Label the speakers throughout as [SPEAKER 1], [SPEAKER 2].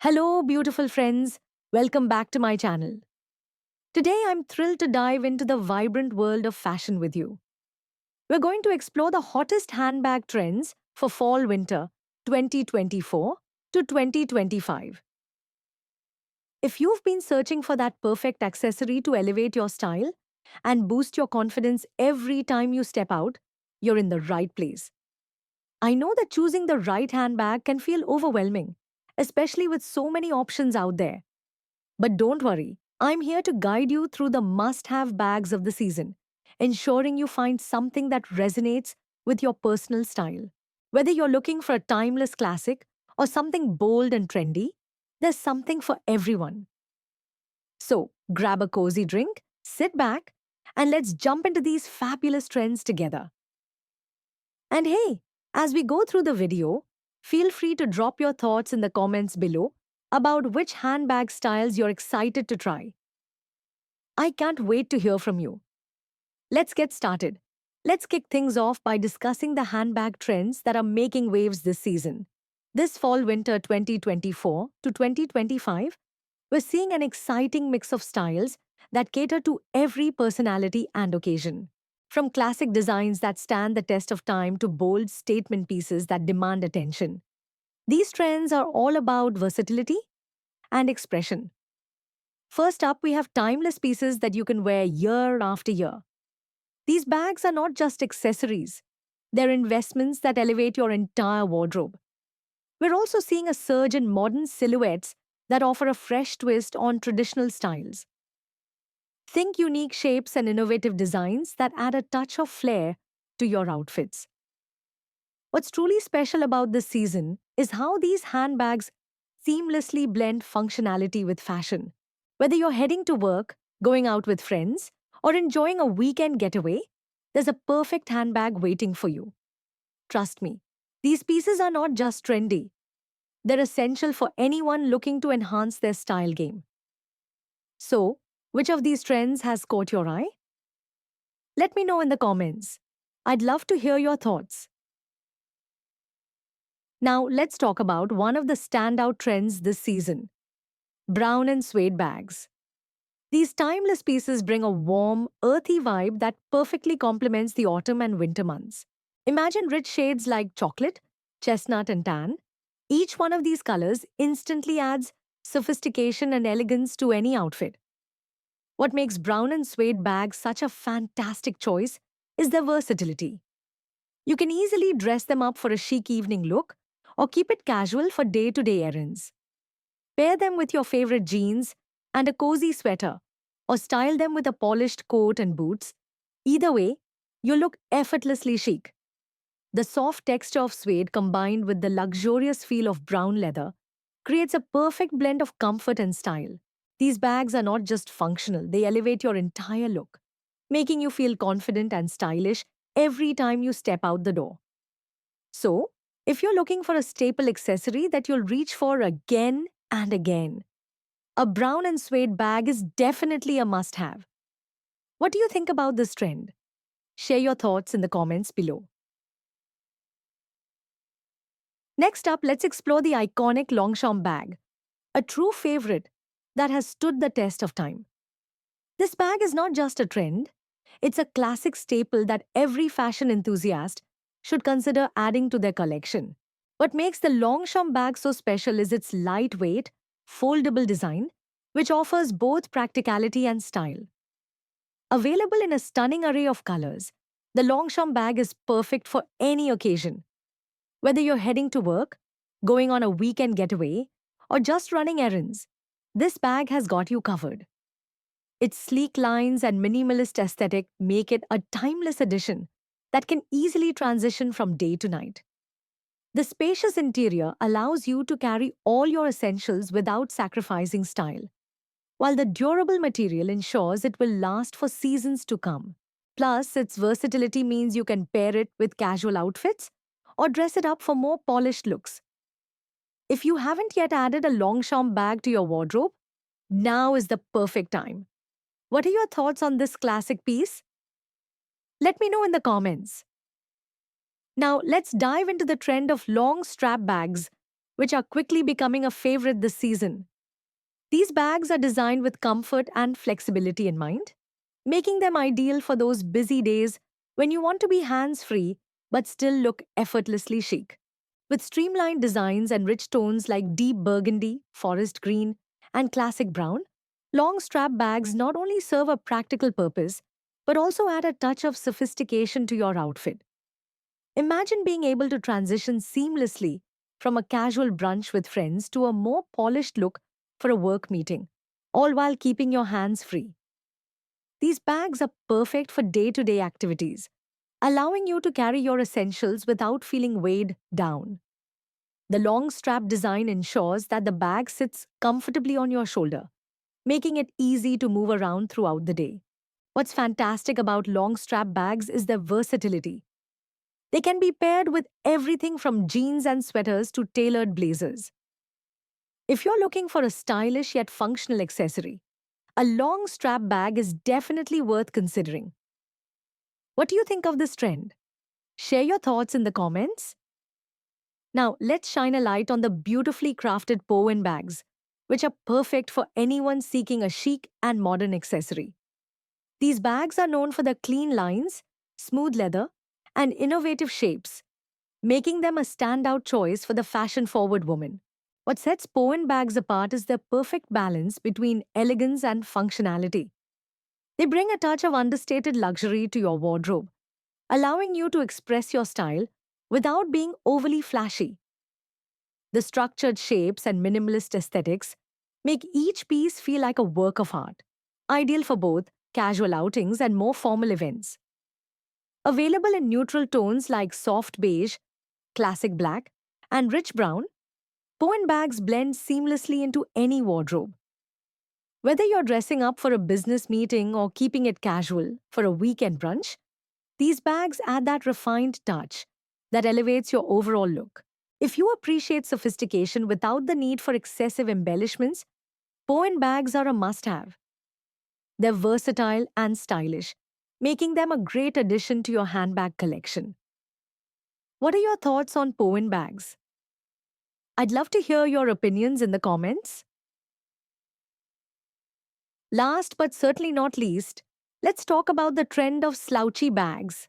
[SPEAKER 1] Hello, beautiful friends. Welcome back to my channel. Today, I'm thrilled to dive into the vibrant world of fashion with you. We're going to explore the hottest handbag trends for fall winter 2024 to 2025. If you've been searching for that perfect accessory to elevate your style and boost your confidence every time you step out, you're in the right place. I know that choosing the right handbag can feel overwhelming, especially with so many options out there. But don't worry, I'm here to guide you through the must have bags of the season, ensuring you find something that resonates with your personal style. Whether you're looking for a timeless classic or something bold and trendy, there's something for everyone. So, grab a cozy drink, sit back, and let's jump into these fabulous trends together. And hey, as we go through the video, feel free to drop your thoughts in the comments below about which handbag styles you're excited to try. I can't wait to hear from you. Let's get started. Let's kick things off by discussing the handbag trends that are making waves this season. This fall winter 2024 to 2025, we're seeing an exciting mix of styles that cater to every personality and occasion. From classic designs that stand the test of time to bold statement pieces that demand attention. These trends are all about versatility and expression. First up, we have timeless pieces that you can wear year after year. These bags are not just accessories, they're investments that elevate your entire wardrobe. We're also seeing a surge in modern silhouettes that offer a fresh twist on traditional styles. Think unique shapes and innovative designs that add a touch of flair to your outfits. What's truly special about this season is how these handbags seamlessly blend functionality with fashion. Whether you're heading to work, going out with friends, or enjoying a weekend getaway, there's a perfect handbag waiting for you. Trust me, these pieces are not just trendy, they're essential for anyone looking to enhance their style game. So, which of these trends has caught your eye? Let me know in the comments. I'd love to hear your thoughts. Now, let's talk about one of the standout trends this season: brown and suede bags. These timeless pieces bring a warm, earthy vibe that perfectly complements the autumn and winter months. Imagine rich shades like chocolate, chestnut, and tan. Each one of these colors instantly adds sophistication and elegance to any outfit. What makes brown and suede bags such a fantastic choice is their versatility. You can easily dress them up for a chic evening look or keep it casual for day to day errands. Pair them with your favorite jeans and a cozy sweater, or style them with a polished coat and boots. Either way, you look effortlessly chic. The soft texture of suede combined with the luxurious feel of brown leather creates a perfect blend of comfort and style. These bags are not just functional, they elevate your entire look, making you feel confident and stylish every time you step out the door. So, if you're looking for a staple accessory that you'll reach for again and again, a brown and suede bag is definitely a must have. What do you think about this trend? Share your thoughts in the comments below. Next up, let's explore the iconic Longchamp bag, a true favorite that has stood the test of time. This bag is not just a trend, it's a classic staple that every fashion enthusiast should consider adding to their collection. What makes the Longchamp bag so special is its lightweight, foldable design, which offers both practicality and style. Available in a stunning array of colors, the Longchamp bag is perfect for any occasion. Whether you're heading to work, going on a weekend getaway, or just running errands, this bag has got you covered. Its sleek lines and minimalist aesthetic make it a timeless addition that can easily transition from day to night. The spacious interior allows you to carry all your essentials without sacrificing style, while the durable material ensures it will last for seasons to come. Plus, its versatility means you can pair it with casual outfits or dress it up for more polished looks. If you haven't yet added a Longchamp bag to your wardrobe, now is the perfect time. What are your thoughts on this classic piece? Let me know in the comments. Now, let's dive into the trend of long strap bags which are quickly becoming a favorite this season. These bags are designed with comfort and flexibility in mind, making them ideal for those busy days when you want to be hands free but still look effortlessly chic. With streamlined designs and rich tones like deep burgundy, forest green, and classic brown, long strap bags not only serve a practical purpose but also add a touch of sophistication to your outfit. Imagine being able to transition seamlessly from a casual brunch with friends to a more polished look for a work meeting, all while keeping your hands free. These bags are perfect for day to day activities, allowing you to carry your essentials without feeling weighed down. The long strap design ensures that the bag sits comfortably on your shoulder, making it easy to move around throughout the day. What's fantastic about long strap bags is their versatility. They can be paired with everything from jeans and sweaters to tailored blazers. If you're looking for a stylish yet functional accessory, a long strap bag is definitely worth considering. What do you think of this trend? Share your thoughts in the comments. Now, let's shine a light on the beautifully crafted Powen bags, which are perfect for anyone seeking a chic and modern accessory. These bags are known for their clean lines, smooth leather, and innovative shapes, making them a standout choice for the fashion-forward woman. What sets Powen bags apart is their perfect balance between elegance and functionality. They bring a touch of understated luxury to your wardrobe, allowing you to express your style without being overly flashy. The structured shapes and minimalist aesthetics make each piece feel like a work of art, ideal for both casual outings and more formal events. Available in neutral tones like soft beige, classic black, and rich brown, Powen bags blend seamlessly into any wardrobe. Whether you're dressing up for a business meeting or keeping it casual for a weekend brunch, these bags add that refined touch that elevates your overall look. If you appreciate sophistication without the need for excessive embellishments, Powen bags are a must have. They're versatile and stylish, making them a great addition to your handbag collection. What are your thoughts on Powen bags? I'd love to hear your opinions in the comments. Last but certainly not least, let's talk about the trend of slouchy bags.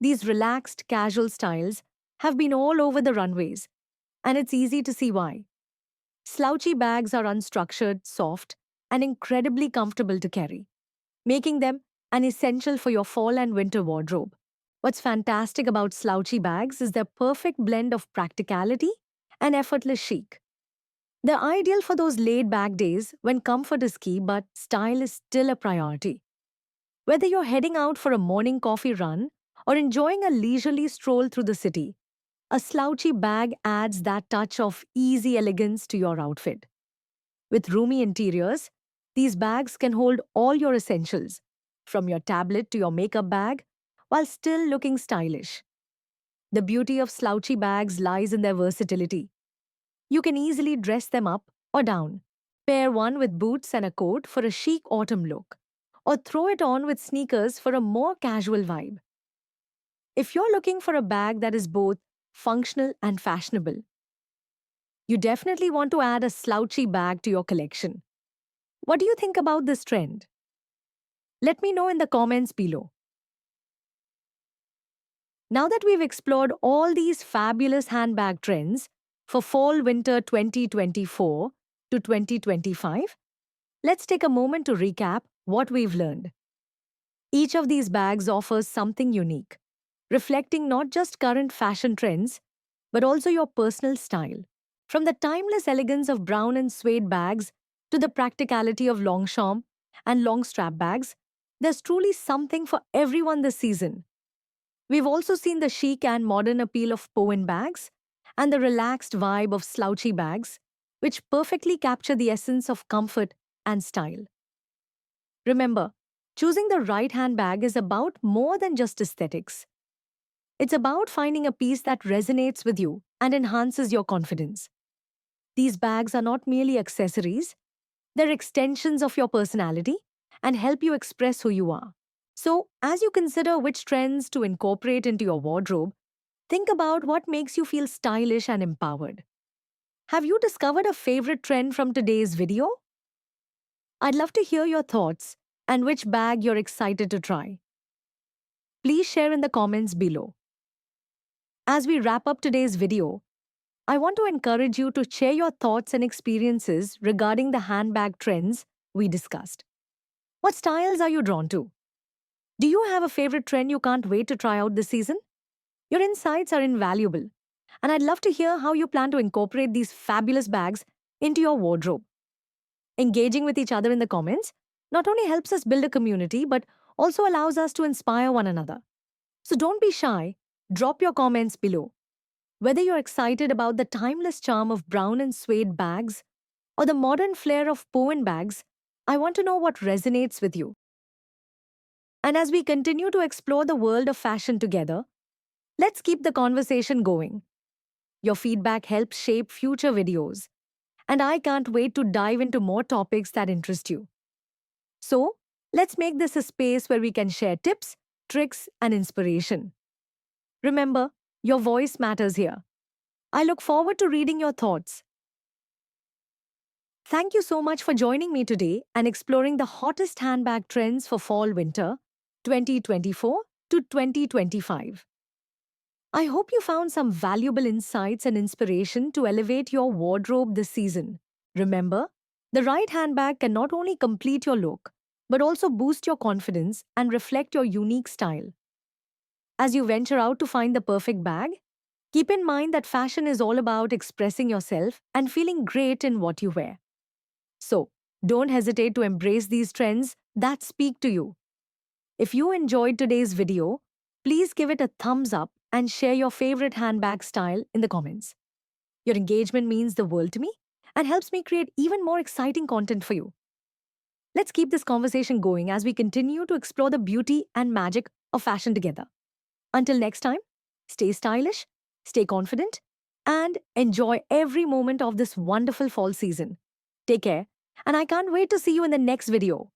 [SPEAKER 1] These relaxed, casual styles have been all over the runways, and it's easy to see why. Slouchy bags are unstructured, soft, and incredibly comfortable to carry, making them an essential for your fall and winter wardrobe. What's fantastic about slouchy bags is their perfect blend of practicality and effortless chic. They're ideal for those laid-back days when comfort is key but style is still a priority. Whether you're heading out for a morning coffee run or enjoying a leisurely stroll through the city, a slouchy bag adds that touch of easy elegance to your outfit. With roomy interiors, these bags can hold all your essentials, from your tablet to your makeup bag, while still looking stylish. The beauty of slouchy bags lies in their versatility. You can easily dress them up or down, pair one with boots and a coat for a chic autumn look, or throw it on with sneakers for a more casual vibe. If you're looking for a bag that is both functional and fashionable, you definitely want to add a slouchy bag to your collection. What do you think about this trend? Let me know in the comments below. Now that we've explored all these fabulous handbag trends for fall-winter 2024 to 2025, let's take a moment to recap what we've learned. Each of these bags offers something unique, reflecting not just current fashion trends, but also your personal style. From the timeless elegance of brown and suede bags to the practicality of Longchamp and long strap bags, there's truly something for everyone this season. We've also seen the chic and modern appeal of Powen bags and the relaxed vibe of slouchy bags, which perfectly capture the essence of comfort and style. Remember, choosing the right handbag is about more than just aesthetics. It's about finding a piece that resonates with you and enhances your confidence. These bags are not merely accessories, they're extensions of your personality and help you express who you are. So, as you consider which trends to incorporate into your wardrobe, think about what makes you feel stylish and empowered. Have you discovered a favorite trend from today's video? I'd love to hear your thoughts and which bag you're excited to try. Please share in the comments below. As we wrap up today's video, I want to encourage you to share your thoughts and experiences regarding the handbag trends we discussed. What styles are you drawn to? Do you have a favorite trend you can't wait to try out this season? Your insights are invaluable, and I'd love to hear how you plan to incorporate these fabulous bags into your wardrobe. Engaging with each other in the comments not only helps us build a community but also allows us to inspire one another. So don't be shy, drop your comments below. Whether you're excited about the timeless charm of brown and suede bags or the modern flair of Poen bags, I want to know what resonates with you. And as we continue to explore the world of fashion together, let's keep the conversation going. Your feedback helps shape future videos, and I can't wait to dive into more topics that interest you. So, let's make this a space where we can share tips, tricks, and inspiration. Remember, your voice matters here. I look forward to reading your thoughts. Thank you so much for joining me today and exploring the hottest handbag trends for fall-winter 2024 to 2025. I hope you found some valuable insights and inspiration to elevate your wardrobe this season. Remember, the right handbag can not only complete your look, but also boost your confidence and reflect your unique style. As you venture out to find the perfect bag, keep in mind that fashion is all about expressing yourself and feeling great in what you wear. So, don't hesitate to embrace these trends that speak to you. If you enjoyed today's video, please give it a thumbs up and share your favorite handbag style in the comments. Your engagement means the world to me and helps me create even more exciting content for you. Let's keep this conversation going as we continue to explore the beauty and magic of fashion together. Until next time, stay stylish, stay confident, and enjoy every moment of this wonderful fall season. Take care, and I can't wait to see you in the next video.